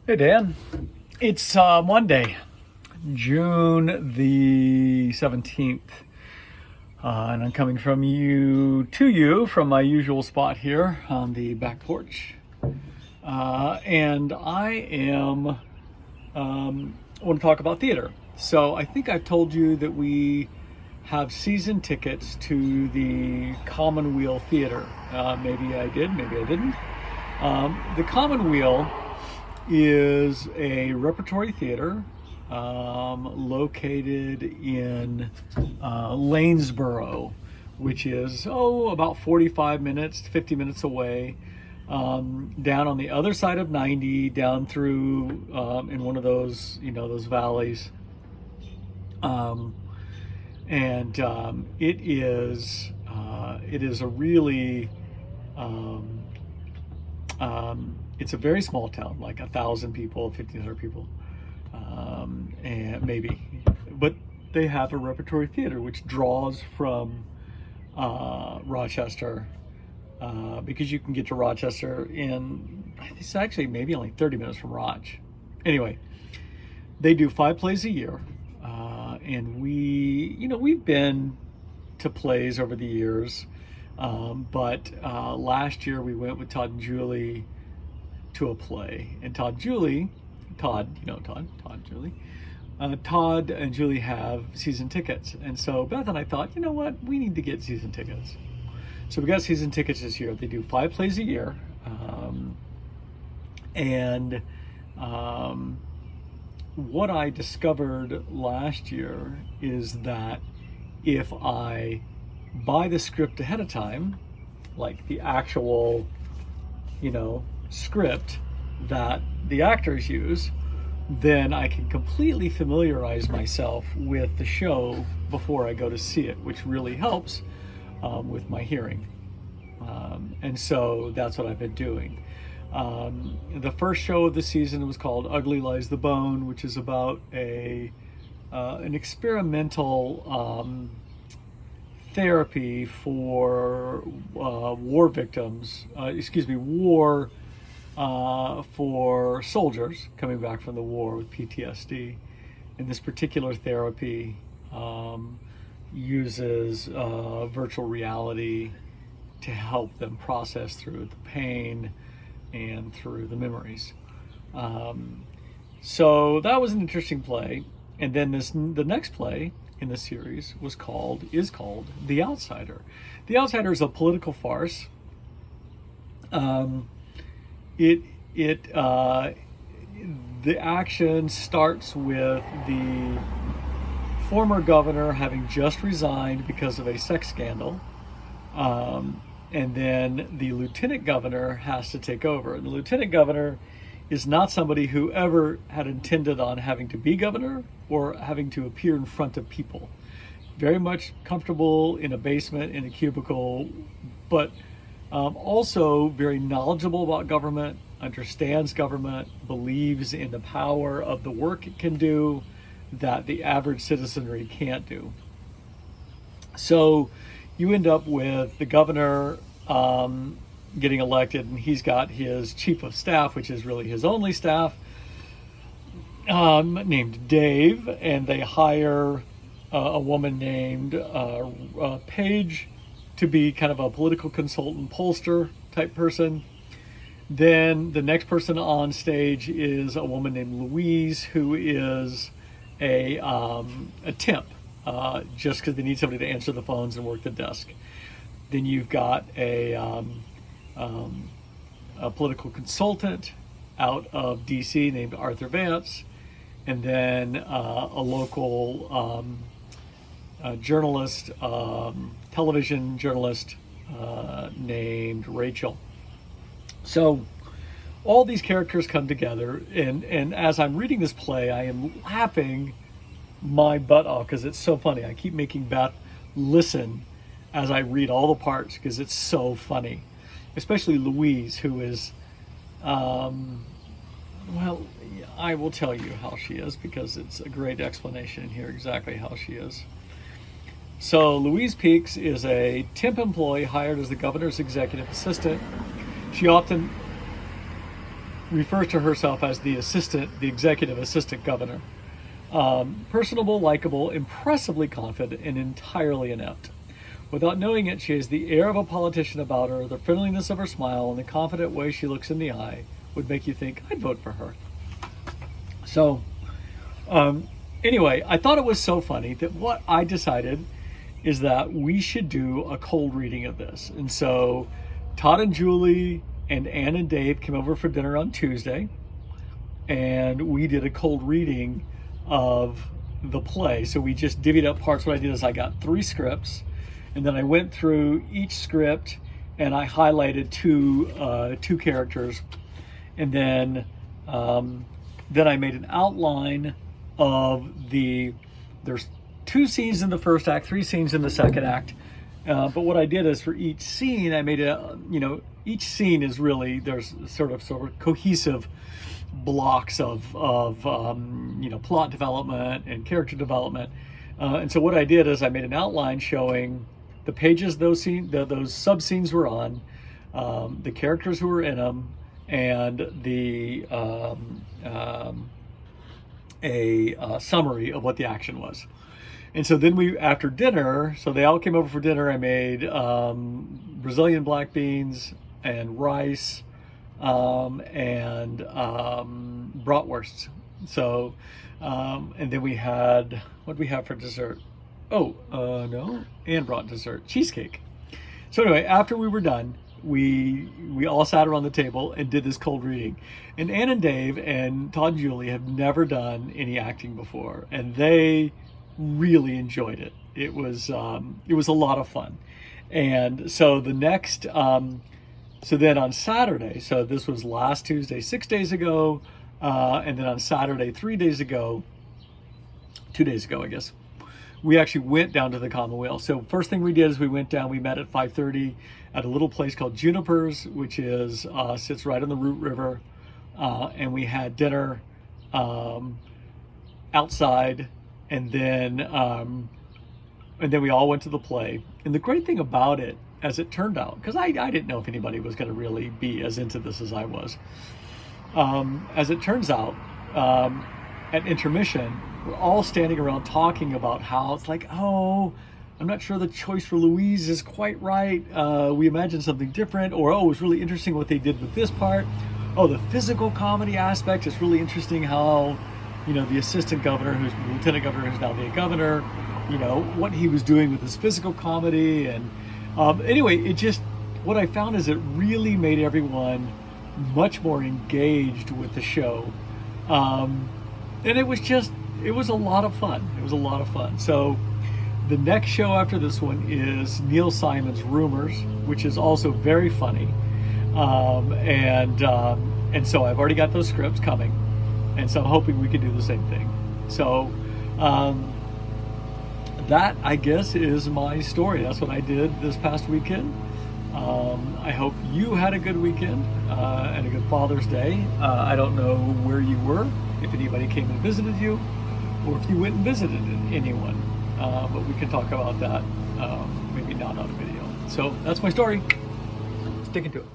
Hey Dan, it's Monday, June the 17th, and I'm coming from you from my usual spot here on the back porch. And I want to talk about theater. So I think I've told you that we have season tickets to the Commonweal Theater. Maybe I did, maybe I didn't. The Commonweal is a repertory theater located in Lanesboro, which is about 45 minutes, 50 minutes away, down on the other side of 90, down through in one of those those valleys, and it is a really it's a very small town, like 1,000 people, 1,500 people, and maybe. But they have a repertory theater which draws from Rochester, because you can get to Rochester it's actually maybe only 30 minutes from Roch. Anyway, they do 5 plays a year, and we've been to plays over the years, but last year we went with Todd and Julie to a play, and Todd and Julie have season tickets, and so Beth and I thought, you know what, we need to get season tickets. So we got season tickets this year. They do 5 plays a year, and what I discovered last year is that if I buy the script ahead of time, like the actual script that the actors use, then I can completely familiarize myself with the show before I go to see it, which really helps with my hearing. And so that's what I've been doing. The first show of the season was called Ugly Lies the Bone, which is about an experimental therapy for war victims, for soldiers coming back from the war with PTSD. And this particular therapy uses virtual reality to help them process through the pain and through the memories. So that was an interesting play. And then the next play in the series is called The Outsider. The Outsider is a political farce. The action starts with the former governor having just resigned because of a sex scandal, and then the lieutenant governor has to take over. And the lieutenant governor is not somebody who ever had intended on having to be governor or having to appear in front of people. Very much comfortable in a basement, in a cubicle, but also very knowledgeable about government, understands government, believes in the power of the work it can do that the average citizenry can't do. So you end up with the governor getting elected, and he's got his chief of staff, which is really his only staff, named Dave, and they hire a woman named Paige to be kind of a political consultant, pollster type person. Then the next person on stage is a woman named Louise, who is a temp, just because they need somebody to answer the phones and work the desk. Then you've got a political consultant out of DC named Arthur Vance, and then a local journalist, television journalist named Rachel. So all these characters come together, and as I'm reading this play, I am laughing my butt off because it's so funny. I keep making Beth listen as I read all the parts because it's so funny, especially Louise, who is, well, I will tell you how she is because it's a great explanation here exactly how she is. So Louise Peaks is a temp employee hired as the governor's executive assistant. She often refers to herself as the executive assistant governor. Personable, likable, impressively confident, and entirely inept. Without knowing it, she has the air of a politician about her. The friendliness of her smile and the confident way she looks in the eye would make you think, I'd vote for her. So, anyway, I thought it was so funny that what I decided is that we should do a cold reading of this. And so Todd and Julie and Ann and Dave came over for dinner on Tuesday, and we did a cold reading of the play. So we just divvied up parts. What I did is I got 3 scripts, and then I went through each script and I highlighted two characters, and then I made an outline of there's 2 scenes in the first act, 3 scenes in the second act. But what I did is for each scene, I made each scene is really, there's sort of cohesive blocks of plot development and character development. And so what I did is I made an outline showing the pages those sub scenes were on, the characters who were in them, and a summary of what the action was. And so then after dinner, so they all came over for dinner. I made Brazilian black beans and rice and bratwurst. So, and then we had, what did we have for dessert? Ann brought dessert, cheesecake. So anyway, after we were done, we all sat around the table and did this cold reading. And Ann and Dave and Todd and Julie have never done any acting before, and they really enjoyed it. It was a lot of fun. And so the next, so then on Saturday, so this was last Tuesday, 6 days ago, and then on Saturday, 3 days ago, 2 days ago, I guess, we actually went down to the Commonweal. So first thing we did is we went down, we met at 5:30 at a little place called Junipers, which is sits right on the Root River, and we had dinner outside, and then we all went to the play. And the great thing about it, as it turned out, because I didn't know if anybody was going to really be as into this as I was, as it turns out, at intermission, we're all standing around talking about how it's like, oh, I'm not sure the choice for Louise is quite right. We imagined something different. Or, oh, it was really interesting what they did with this part. Oh, the physical comedy aspect is really interesting, how, the assistant governor, who's the lieutenant governor, who's now the governor, what he was doing with his physical comedy. And anyway, what I found is it really made everyone much more engaged with the show. And it was a lot of fun. It was a lot of fun. So the next show after this one is Neil Simon's Rumors, which is also very funny. And so I've already got those scripts coming. And so I'm hoping we can do the same thing. So that, I guess, is my story. That's what I did this past weekend. I hope you had a good weekend and a good Father's Day. I don't know where you were, if anybody came and visited you, or if you went and visited anyone. But we can talk about that, maybe not on video. So that's my story. Sticking to it.